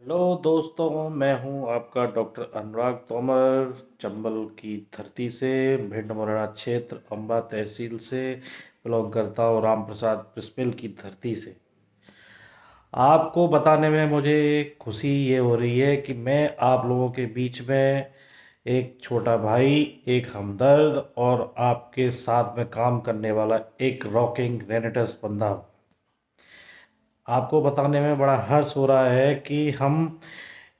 Hello दोस्तों, मैं हूं आपका डॉक्टर अनुराग तोमर। चंबल की धरती से, भिंड मुरैना क्षेत्र, अम्बा तहसील से बिलोंग करता हूं, राम प्रसाद बिस्मिल की धरती से। आपको बताने में मुझे खुशी ये हो रही है कि मैं आप लोगों के बीच में एक छोटा भाई, एक हमदर्द और आपके साथ में काम करने वाला एक रॉकिंग रेनेटस बंदा हूं। आपको बताने में बड़ा हर्ष हो रहा है कि हम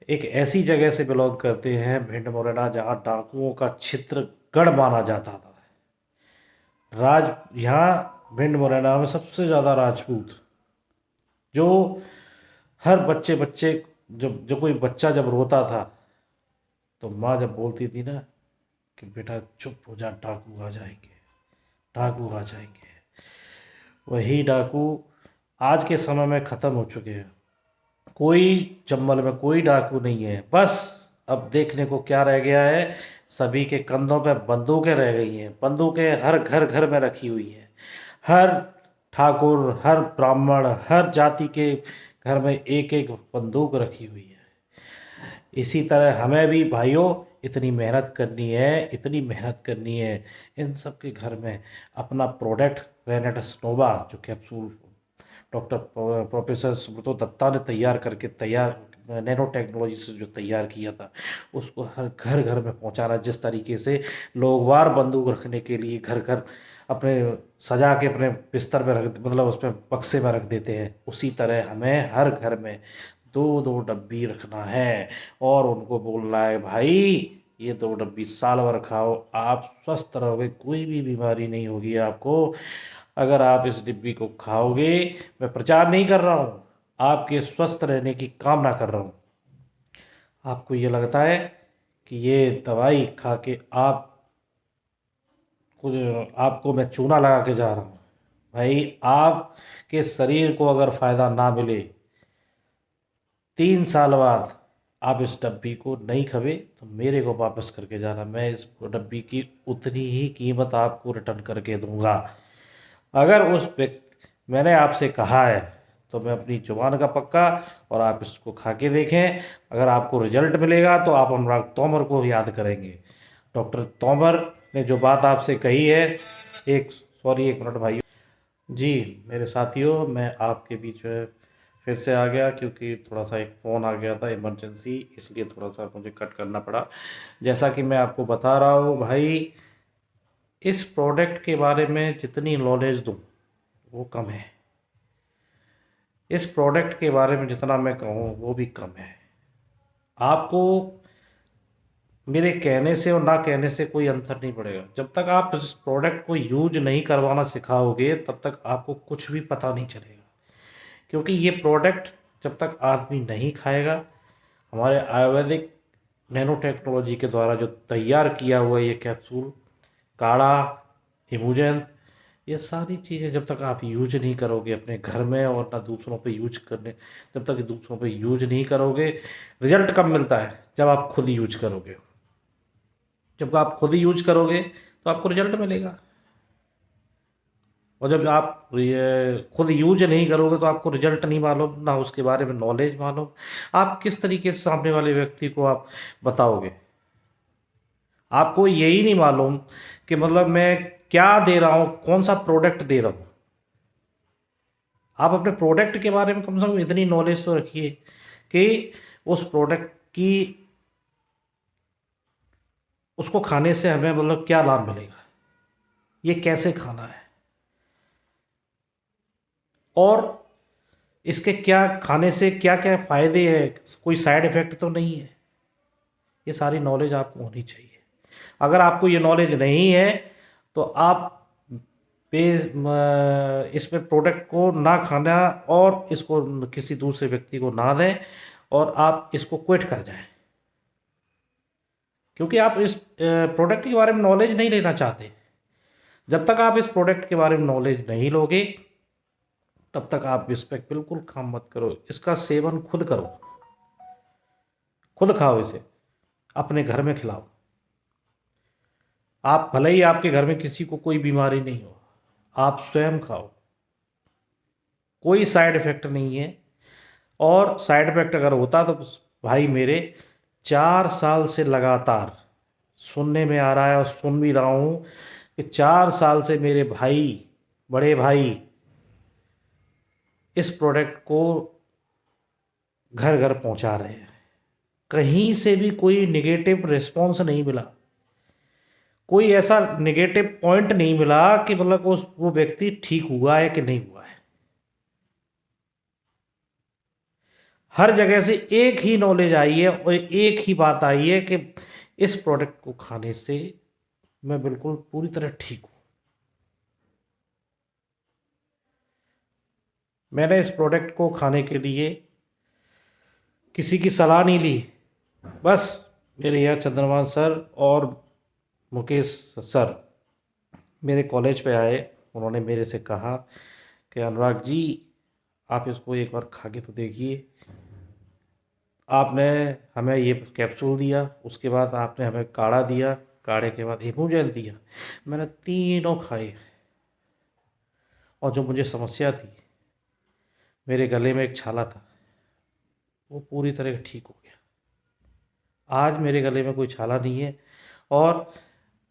एक ऐसी जगह से बिलोंग करते हैं, भिंड मुरैना, जहाँ डाकुओं का क्षेत्र गढ़ माना जाता था। राज यहाँ भिंड मुरैना में सबसे ज़्यादा राजपूत, जो हर बच्चे बच्चे जब जो कोई बच्चा जब रोता था तो माँ जब बोलती थी ना कि बेटा चुप हो जा, डाकू आ जाएंगे, डाकू आ जाएंगे, वही डाकू आज के समय में ख़त्म हो चुके हैं। कोई चंबल में कोई डाकू नहीं है। बस अब देखने को क्या रह गया है, सभी के कंधों पे बंदूकें रह गई हैं। बंदूकें हर घर घर में रखी हुई हैं। हर ठाकुर, हर ब्राह्मण, हर जाति के घर में एक एक बंदूक रखी हुई है। इसी तरह हमें भी भाइयों इतनी मेहनत करनी है, इतनी मेहनत करनी है। इन सब के घर में अपना प्रोडक्ट रेनेटस नोवा जो capsule doctor professor Subrato Datta ने तैयार करके तैयार नैनो टेक्नोलॉजी से जो तैयार किया था, उसको हर घर घर में पहुंचाना। जिस तरीके से लोग वार बंदूक रखने के लिए घर घर अपने सजा के अपने बिस्तर में रख, मतलब उसमें बक्से में रख देते हैं, उसी तरह हमें हर घर में दो दो डब्बी रखना है। और उनको बोलना है, भाई ये दो डब्बी साल भर खाओ, आप स्वस्थ रहोगे, कोई भी बीमारी नहीं होगी आपको अगर आप इस डिब्बी को खाओगे। मैं प्रचार नहीं कर रहा हूँ, आपके स्वस्थ रहने की कामना कर रहा हूँ। आपको ये लगता है कि ये दवाई खा के आप कुछ, आपको मैं चूना लगा के जा रहा हूँ। भाई आपके शरीर को अगर फायदा ना मिले, 3 साल बाद आप इस डब्बी को नहीं खबे तो मेरे को वापस करके जाना। मैं इस डब्बी की उतनी ही कीमत आपको रिटर्न करके दूंगा। अगर उस व्यक्ति, मैंने आपसे कहा है तो मैं अपनी जुबान का पक्का। और आप इसको खा के देखें, अगर आपको रिजल्ट मिलेगा तो आप अनुराग तोमर को याद करेंगे। डॉक्टर तोमर ने जो बात आपसे कही है, एक सॉरी, एक मिनट भाई। जी मेरे साथियों, मैं आपके बीच में फिर से आ गया क्योंकि थोड़ा सा एक फ़ोन आ गया था इमरजेंसी, इसलिए थोड़ा सा मुझे कट करना पड़ा। जैसा कि मैं आपको बता रहा हूँ भाई, इस प्रोडक्ट के बारे में जितनी नॉलेज दूँ वो कम है। इस प्रोडक्ट के बारे में जितना मैं कहूँ वो भी कम है। आपको मेरे कहने से और ना कहने से कोई अंतर नहीं पड़ेगा। जब तक आप इस प्रोडक्ट को यूज नहीं करवाना सिखाओगे तब तक आपको कुछ भी पता नहीं चलेगा। क्योंकि ये प्रोडक्ट जब तक आदमी नहीं खाएगा, हमारे आयुर्वेदिक नैनो टेक्नोलॉजी के द्वारा जो तैयार किया हुआ ये कैप्सूल, काढ़ा, इमूजन, ये सारी चीज़ें जब तक आप यूज नहीं करोगे अपने घर में और ना दूसरों पे यूज करने, जब तक दूसरों पे यूज नहीं करोगे। रिजल्ट कब मिलता है? जब आप खुद यूज करोगे। जब आप खुद यूज करोगे तो आपको रिजल्ट मिलेगा। और जब आप ये खुद यूज नहीं करोगे तो आपको रिजल्ट नहीं मालूम, ना उसके बारे में नॉलेज मालूम, आप किस तरीके से सामने वाले व्यक्ति को आप बताओगे? आपको यही नहीं मालूम कि मतलब मैं क्या दे रहा हूँ, कौन सा प्रोडक्ट दे रहा हूँ। आप अपने प्रोडक्ट के बारे में कम से कम इतनी नॉलेज तो रखिए कि उस प्रोडक्ट की, उसको खाने से हमें मतलब क्या लाभ मिलेगा, ये कैसे खाना है, और इसके क्या खाने से क्या क्या फ़ायदे हैं, कोई साइड इफ़ेक्ट तो नहीं है। ये सारी नॉलेज आपको होनी चाहिए। अगर आपको ये नॉलेज नहीं है तो आप पे इसमें प्रोडक्ट को ना खाना और इसको किसी दूसरे व्यक्ति को ना दें, और आप इसको क्विट कर जाएं। क्योंकि आप इस प्रोडक्ट के बारे में नॉलेज नहीं लेना चाहते। जब तक आप इस प्रोडक्ट के बारे में नॉलेज नहीं लोगे तब तक आप इस पर बिल्कुल काम मत करो। इसका सेवन खुद करो, खुद खाओ इसे, अपने घर में खिलाओ। आप भले ही आपके घर में किसी को कोई बीमारी नहीं हो, आप स्वयं खाओ, कोई साइड इफेक्ट नहीं है। और साइड इफेक्ट अगर होता तो भाई मेरे 4 साल से लगातार सुनने में आ रहा है और सुन भी रहा हूँ कि 4 साल से मेरे भाई, बड़े भाई इस प्रोडक्ट को घर घर पहुंचा रहे हैं। कहीं से भी कोई निगेटिव रिस्पॉन्स नहीं मिला, कोई ऐसा निगेटिव पॉइंट नहीं मिला कि मतलब वो व्यक्ति ठीक हुआ है कि नहीं हुआ है। हर जगह से एक ही नॉलेज आई है और एक ही बात आई है कि इस प्रोडक्ट को खाने से मैं बिल्कुल पूरी तरह ठीक हूं। मैंने इस प्रोडक्ट को खाने के लिए किसी की सलाह नहीं ली, बस मेरे यहाँ चंद्रमान सर और मुकेश सर मेरे कॉलेज पे आए। उन्होंने मेरे से कहा कि अनुराग जी आप इसको एक बार खा के तो देखिए। आपने हमें ये कैप्सूल दिया, उसके बाद आपने हमें काढ़ा दिया, काढ़े के बाद हिमोजेल दिया। मैंने तीनों खाए और जो मुझे समस्या थी, मेरे गले में एक छाला था, वो पूरी तरह ठीक हो गया। आज मेरे गले में कोई छाला नहीं है और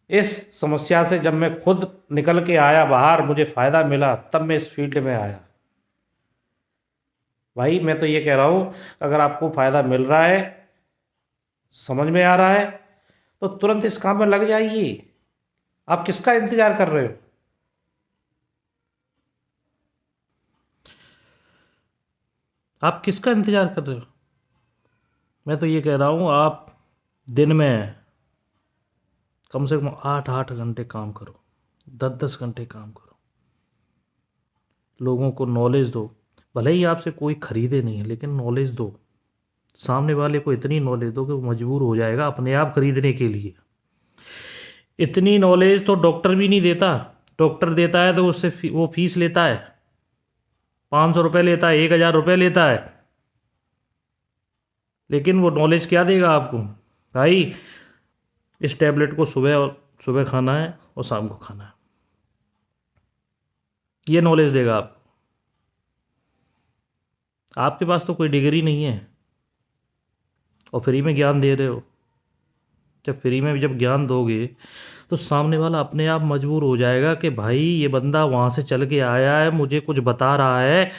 इस समस्या से जब मैं खुद निकल के आया बाहर, मुझे फ़ायदा मिला, तब मैं इस फील्ड में आया। भाई मैं तो ये कह रहा हूँ, अगर आपको फ़ायदा मिल रहा है, समझ में आ रहा है, तो तुरंत इस काम में लग जाइए। आप किसका इंतज़ार कर रहे हो? आप किसका इंतज़ार कर रहे हो? मैं तो ये कह रहा हूँ, आप दिन में कम से कम 8-8 घंटे काम करो, 10-10 घंटे काम करो, लोगों को नॉलेज दो। भले ही आपसे कोई खरीदे नहीं, लेकिन नॉलेज दो। सामने वाले को इतनी नॉलेज दो कि वो मजबूर हो जाएगा अपने आप खरीदने के लिए। इतनी नॉलेज तो डॉक्टर भी नहीं देता। डॉक्टर देता है तो उससे वो फीस लेता है, 500 रुपये लेता है, 1000 रुपये लेता है, लेकिन वो नॉलेज क्या देगा आपको? भाई इस टैबलेट को सुबह खाना है और शाम को खाना है, ये नॉलेज देगा आपको। आपके पास तो कोई डिग्री नहीं है और फ्री में ज्ञान दे रहे हो। जब फ्री में जब ज्ञान दोगे तो सामने वाला अपने आप मजबूर हो जाएगा कि भाई ये बंदा वहाँ से चल के आया है, मुझे कुछ बता रहा है,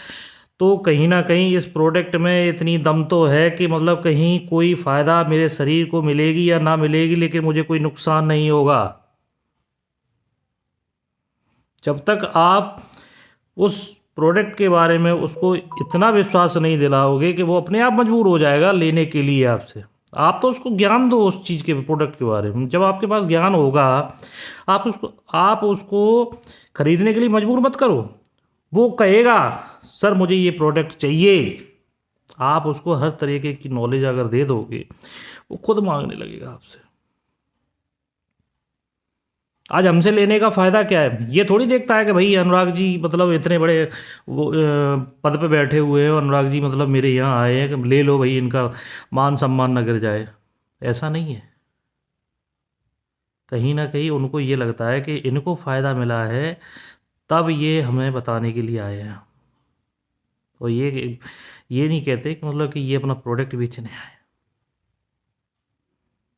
तो कहीं ना कहीं इस प्रोडक्ट में इतनी दम तो है कि मतलब कहीं कोई फ़ायदा मेरे शरीर को मिलेगी या ना मिलेगी, लेकिन मुझे कोई नुकसान नहीं होगा। जब तक आप उस प्रोडक्ट के बारे में उसको इतना विश्वास नहीं दिलाओगे कि वो अपने आप मजबूर हो जाएगा लेने के लिए आपसे। आप तो उसको ज्ञान दो उस चीज़ के प्रोडक्ट के बारे में। जब आपके पास ज्ञान होगा, आप उसको खरीदने के लिए मजबूर मत करो। वो कहेगा सर मुझे ये प्रोडक्ट चाहिए, आप उसको हर तरीके की नॉलेज अगर दे दोगे, वो खुद मांगने लगेगा आपसे। आज हमसे लेने का फ़ायदा क्या है? ये थोड़ी देखता है कि भाई अनुराग जी मतलब इतने बड़े वो पद पे बैठे हुए हैं, अनुराग जी मतलब मेरे यहाँ आए हैं कि ले लो भाई, इनका मान सम्मान न गिर जाए। ऐसा नहीं है। कहीं ना कहीं उनको ये लगता है कि इनको फ़ायदा मिला है, तब ये हमें बताने के लिए आए हैं। और ये नहीं कहते कि मतलब कि ये अपना प्रोडक्ट बेचने आए।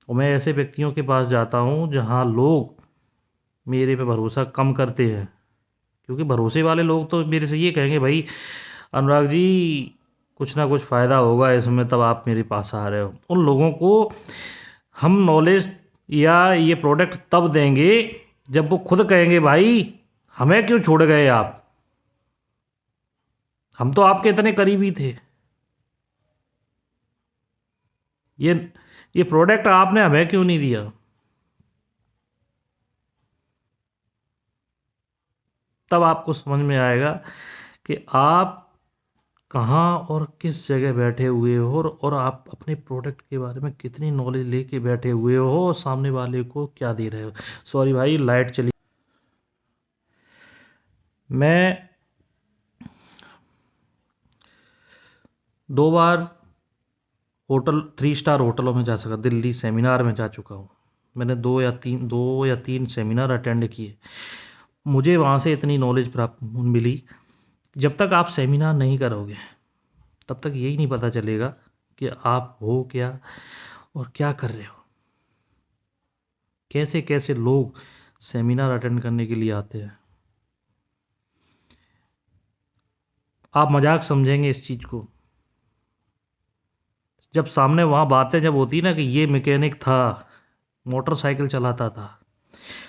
और मैं ऐसे व्यक्तियों के पास जाता हूँ जहाँ लोग मेरे पे भरोसा कम करते हैं, क्योंकि भरोसे वाले लोग तो मेरे से ये कहेंगे भाई अनुराग जी कुछ ना कुछ फ़ायदा होगा इसमें, तब आप मेरे पास आ रहे हो। उन लोगों को हम नॉलेज या ये प्रोडक्ट तब देंगे जब वो खुद कहेंगे भाई हमें क्यों छोड़ गए आप, हम तो आपके इतने करीबी थे, ये ये प्रोडक्ट आपने हमें क्यों नहीं दिया। तब आपको समझ में आएगा कि आप कहाँ और किस जगह बैठे हुए हो और आप अपने प्रोडक्ट के बारे में कितनी नॉलेज लेके बैठे हुए हो और सामने वाले को क्या दे रहे हो। सॉरी भाई लाइट चली। मैं 2 बार होटल 3 स्टार होटलों में जा सका, दिल्ली सेमिनार में जा चुका हूँ। मैंने 2 या 3 सेमिनार अटेंड किए। मुझे वहाँ से इतनी नॉलेज प्राप्त मिली, जब तक आप सेमिनार नहीं करोगे तब तक यही नहीं पता चलेगा कि आप हो क्या और क्या कर रहे हो। कैसे कैसे लोग सेमिनार अटेंड करने के लिए आते हैं। आप मजाक समझेंगे इस चीज़ को, जब सामने वहाँ बातें जब होती ना कि ये मैकेनिक था, मोटरसाइकिल चलाता था,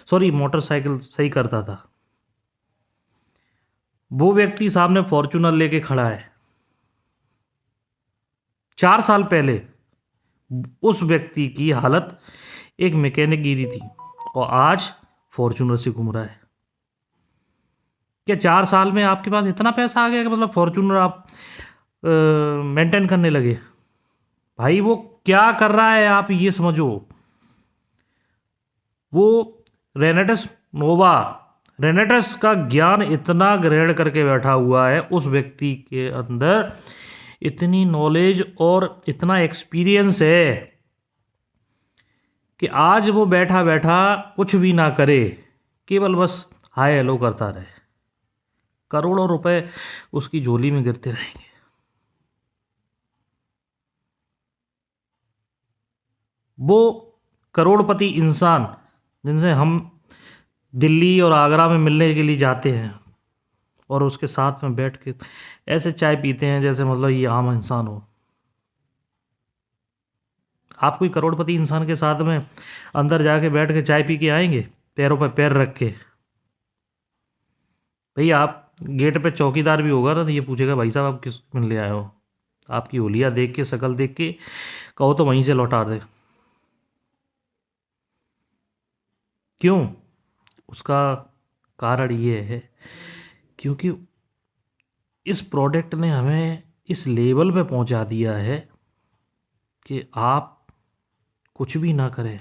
सॉरी मोटरसाइकिल सही करता था, वो व्यक्ति सामने फॉर्च्यूनर लेके खड़ा है। 4 साल पहले उस व्यक्ति की हालत एक मैकेनिक गिरी थी और आज फॉर्च्यूनर से घूम रहा है। क्या 4 साल में आपके पास इतना पैसा आ गया कि मतलब फॉर्च्यूनर आप मेंटेन करने लगे? भाई वो क्या कर रहा है आप ये समझो। वो रेनेटस नोवा, रेनेटस का ज्ञान इतना ग्रहण करके बैठा हुआ है, उस व्यक्ति के अंदर इतनी नॉलेज और इतना एक्सपीरियंस है कि आज वो बैठा बैठा कुछ भी ना करे, केवल बस हाय हेलो करता रहे, करोड़ों रुपए उसकी झोली में गिरते रहेंगे। वो करोड़पति इंसान जिनसे हम दिल्ली और आगरा में मिलने के लिए जाते हैं और उसके साथ में बैठ के ऐसे चाय पीते हैं जैसे मतलब ये आम इंसान हो। आप कोई करोड़पति इंसान के साथ में अंदर जाके बैठ के चाय पी के आएंगे पैरों पे पैर रख के? भैया आप गेट पे चौकीदार भी होगा ना तो ये पूछेगा भाई साहब आप किस मिलने आए हो, आपकी होलिया देख के शक्ल देख के कहो तो वहीं से लौटा दे। क्यों? उसका कारण ये है क्योंकि इस प्रोडक्ट ने हमें इस लेवल पे पहुंचा दिया है कि आप कुछ भी ना करें,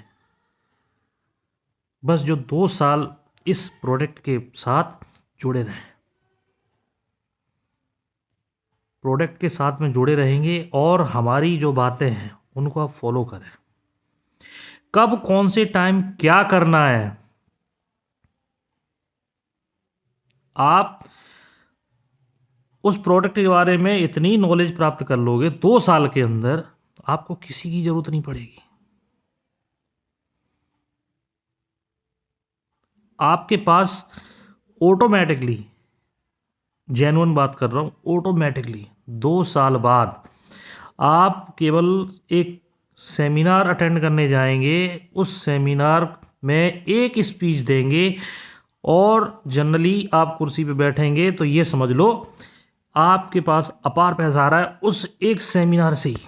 बस जो 2 साल इस प्रोडक्ट के साथ जुड़े रहें, प्रोडक्ट के साथ में जुड़े रहेंगे और हमारी जो बातें हैं उनको आप फॉलो करें। कब कौन से टाइम क्या करना है आप उस प्रोडक्ट के बारे में इतनी नॉलेज प्राप्त कर लोगे 2 साल के अंदर, आपको किसी की जरूरत नहीं पड़ेगी। आपके पास ऑटोमेटिकली, जेन्युइन बात कर रहा हूं, ऑटोमेटिकली 2 साल बाद आप केवल एक सेमिनार अटेंड करने जाएंगे, उस सेमिनार में एक स्पीच देंगे और जनरली आप कुर्सी पे बैठेंगे तो ये समझ लो आपके पास अपार पैसा आ रहा है उस एक सेमिनार से ही।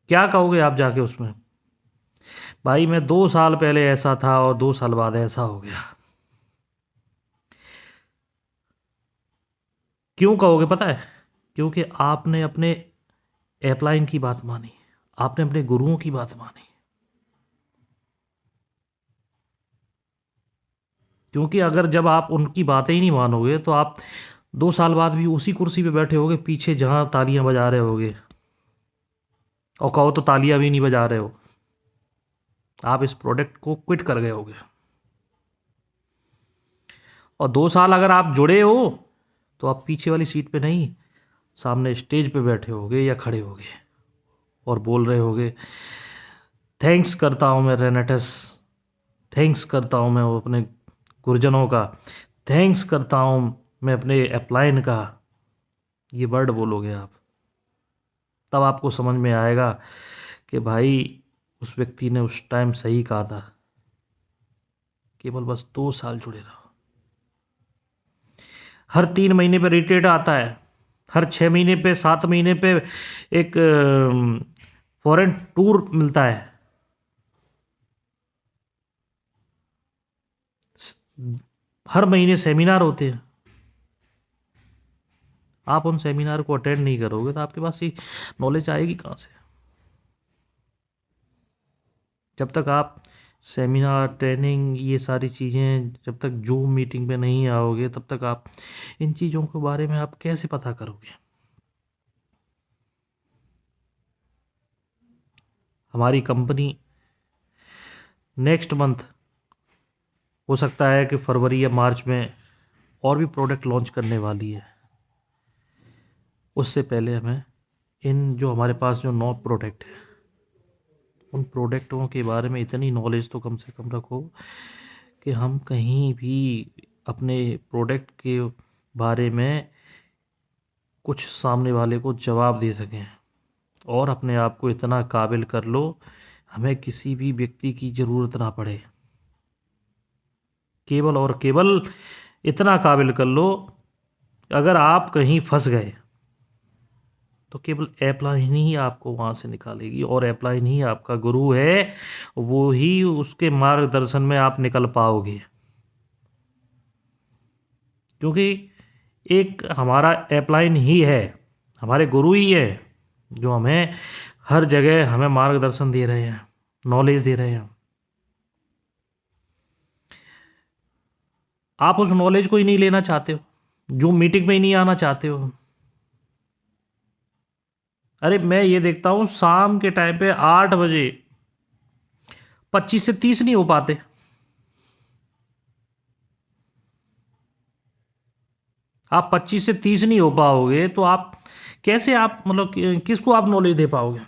क्या कहोगे आप जाके उसमें? भाई मैं 2 साल पहले ऐसा था और 2 साल बाद ऐसा हो गया। क्यों कहोगे पता है? क्योंकि आपने अपने अपलाइन की बात मानी, आपने अपने गुरुओं की बात मानी। क्योंकि अगर जब आप उनकी बातें ही नहीं मानोगे तो आप 2 साल बाद भी उसी कुर्सी पे बैठे होगे पीछे जहां तालियां बजा रहे होगे, और कहो तो तालियां भी नहीं बजा रहे हो, आप इस प्रोडक्ट को क्विट कर गए होगे। और 2 साल अगर आप जुड़े हो तो आप पीछे वाली सीट पे नहीं, सामने स्टेज पे बैठे होगे या खड़े होगे और बोल रहे होगे थैंक्स करता हूँ मैं रेनेटस, थैंक्स करता हूँ मैं अपने गुरुजनों का, थैंक्स करता हूँ मैं अपने अपलाइन का। ये वर्ड बोलोगे आप, तब आपको समझ में आएगा कि भाई उस व्यक्ति ने उस टाइम सही कहा था। केवल बस 2 साल जुड़े रहो। हर 3 महीने पे रिट्रीट आता है, हर 6 महीने पे 7 महीने पे एक फॉरेन टूर मिलता है, हर महीने सेमिनार होते हैं। आप उन सेमिनार को अटेंड नहीं करोगे तो आपके पास ये नॉलेज आएगी कहाँ से? जब तक आप सेमिनार, ट्रेनिंग, ये सारी चीज़ें जब तक जूम मीटिंग पे नहीं आओगे तब तक आप इन चीज़ों के बारे में आप कैसे पता करोगे? हमारी कंपनी नेक्स्ट मंथ, हो सकता है कि फरवरी या मार्च में और भी प्रोडक्ट लॉन्च करने वाली है। उससे पहले हमें इन जो हमारे पास जो 9 प्रोडक्ट है, उन प्रोडक्टों के बारे में इतनी नॉलेज तो कम से कम रखो कि हम कहीं भी अपने प्रोडक्ट के बारे में कुछ सामने वाले को जवाब दे सकें, और अपने आप को इतना काबिल कर लो हमें किसी भी व्यक्ति की ज़रूरत ना पड़े। केवल और केवल इतना काबिल कर लो, अगर आप कहीं फंस गए तो केवल अपलाइन ही आपको वहाँ से निकालेगी, और अपलाइन ही आपका गुरु है, वो ही उसके मार्गदर्शन में आप निकल पाओगे। क्योंकि एक हमारा अपलाइन ही है, हमारे गुरु ही है, जो हमें हर जगह हमें मार्गदर्शन दे रहे हैं, नॉलेज दे रहे हैं। आप उस नॉलेज को ही नहीं लेना चाहते हो, जो मीटिंग में ही नहीं आना चाहते हो। अरे मैं ये देखता हूँ शाम के टाइम पे 8 बजे 25 से 30 नहीं हो पाते। आप 25 से 30 नहीं हो पाओगे तो आप कैसे, आप मतलब किसको आप नॉलेज दे पाओगे?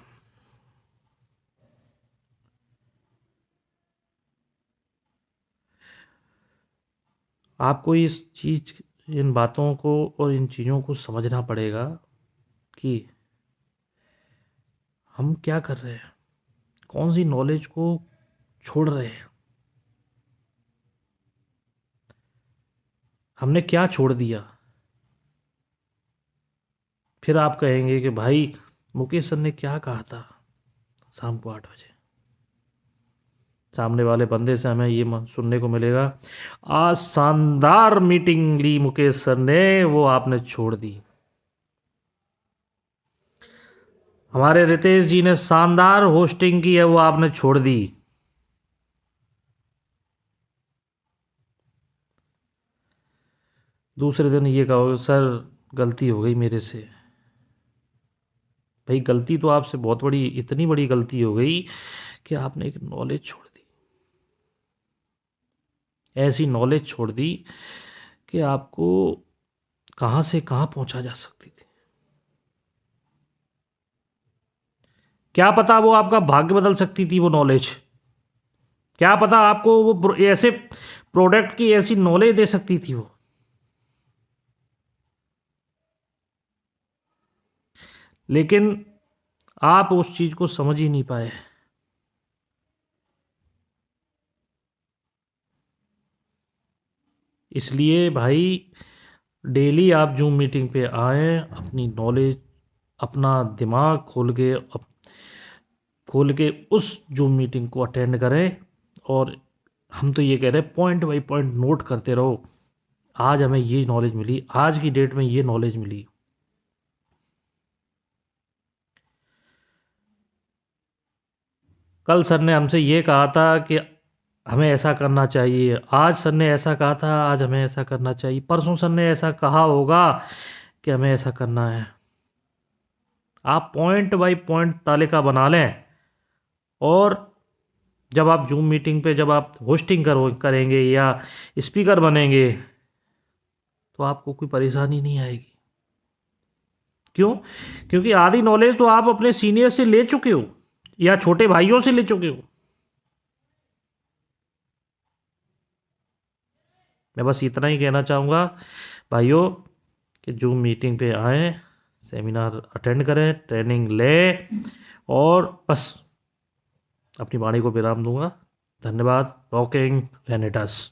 आपको इस चीज, इन बातों को और इन चीज़ों को समझना पड़ेगा कि हम क्या कर रहे हैं, कौन सी नॉलेज को छोड़ रहे हैं, हमने क्या छोड़ दिया। फिर आप कहेंगे कि भाई मुकेश सर ने क्या कहा था शाम को 8 बजे। सामने वाले बंदे से हमें ये सुनने को मिलेगा, आज शानदार मीटिंग ली मुकेश सर ने, वो आपने छोड़ दी। हमारे रितेश जी ने शानदार होस्टिंग की है, वो आपने छोड़ दी। दूसरे दिन ये कहोगे सर गलती हो गई मेरे से। भाई गलती तो आपसे बहुत बड़ी, इतनी बड़ी गलती हो गई कि आपने एक नॉलेज छोड़ दी, ऐसी नॉलेज छोड़ दी कि आपको कहाँ से कहाँ पहुंचा जा सकती थी। क्या पता वो आपका भाग्य बदल सकती थी वो नॉलेज। क्या पता आपको वो ऐसे प्रोडक्ट की ऐसी नॉलेज दे सकती थी वो। लेकिन आप उस चीज को समझ ही नहीं पाए। इसलिए भाई डेली आप जूम मीटिंग पे आए, अपनी नॉलेज, अपना दिमाग खोल के उस जूम मीटिंग को अटेंड करें। और हम तो ये कह रहे हैं पॉइंट बाई पॉइंट नोट करते रहो, आज हमें ये नॉलेज मिली, आज की डेट में ये नॉलेज मिली। कल सर ने हमसे ये कहा था कि हमें ऐसा करना चाहिए, आज सर ने ऐसा कहा था, आज हमें ऐसा करना चाहिए, परसों सर ने ऐसा कहा होगा कि हमें ऐसा करना है। आप पॉइंट बाई पॉइंट तालिका बना लें, और जब आप जूम मीटिंग पे जब आप होस्टिंग करेंगे या स्पीकर बनेंगे तो आपको कोई परेशानी नहीं आएगी। क्यों? क्योंकि आधी नॉलेज तो आप अपने सीनियर से ले चुके हो या छोटे भाइयों से ले चुके हो। मैं बस इतना ही कहना चाहूँगा भाइयों कि जूम मीटिंग पे आएँ, सेमिनार अटेंड करें, ट्रेनिंग लें, और बस अपनी वाणी को विराम दूंगा। धन्यवाद। रॉकिंग रेनेटस।